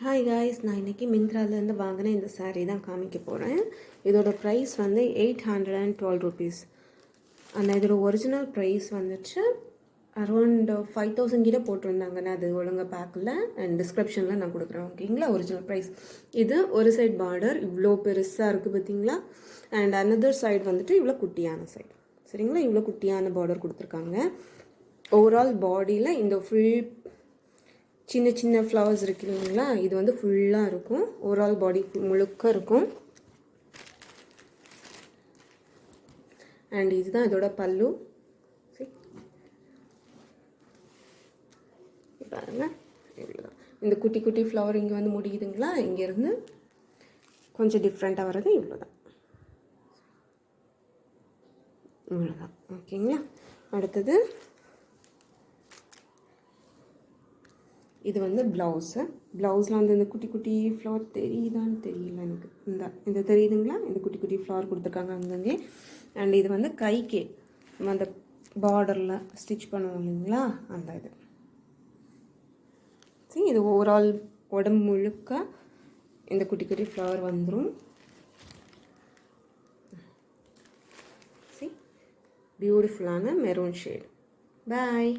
Hi guys, நான் இன்றைக்கி மிந்த்ராலேருந்து வாங்கின இந்த சாரீ தான் காமிக்க போகிறேன். இதோட ப்ரைஸ் வந்து 812 ருபீஸ். இதோட ஒரிஜினல் ப்ரைஸ் வந்துச்சு அரௌண்ட் 5000 கிட்ட போட்டிருந்தாங்கன்னு அது ஒழுங்காக பேக்கில் அண்ட் டிஸ்கிரிப்ஷனில் நான் கொடுக்குறேன். ஓகேங்களா? Original price. இது ஒரு சைட் பார்டர் இவ்வளோ பெருசாக இருக்குது பார்த்தீங்களா? அண்ட் அனதர் சைடு வந்துட்டு இவ்வளோ குட்டியான சைடு. சரிங்களா? இவ்வளோ குட்டியான பார்டர் கொடுத்துருக்காங்க. ஓவரால் பாடியில் இந்த ஃபுல் சின்ன சின்ன ஃப்ளவர்ஸ் இருக்கு இல்லைங்களா, இது வந்து ஃபுல்லாக இருக்கும். ஓவரால் பாடி முழுக்க இருக்கும். அண்ட் இதுதான் இதோட பல்லு. பாருங்க, இவ்வளோதான். இந்த குட்டி குட்டி ஃப்ளவர் இங்கே வந்து முடியுதுங்களா, இங்கேருந்து கொஞ்சம் டிஃப்ரெண்ட்டாக வர்றது இவ்வளோதான். இவ்வளோதான். ஓகேங்களா? அடுத்தது இது வந்து ப்ளவுஸு. ப்ளவுஸில் வந்து இந்த குட்டி குட்டி ஃப்ளவர் தெரியுதான்னு தெரியல எனக்கு. இந்த தெரியுதுங்களா, இந்த குட்டி குட்டி ஃப்ளவர் கொடுத்துருக்காங்க அங்கங்கே. அண்ட் இது வந்து கைக்கு நம்ம அந்த பார்டரில் ஸ்டிச் பண்ணுவோம் இல்லைங்களா, அந்த இது. சரி, இது ஓவரால் உடம்பு முழுக்க இந்த குட்டி குட்டி ஃப்ளவர் வந்துடும். சரி, பியூட்டிஃபுல்லான மெரூன் ஷேட். பாய்.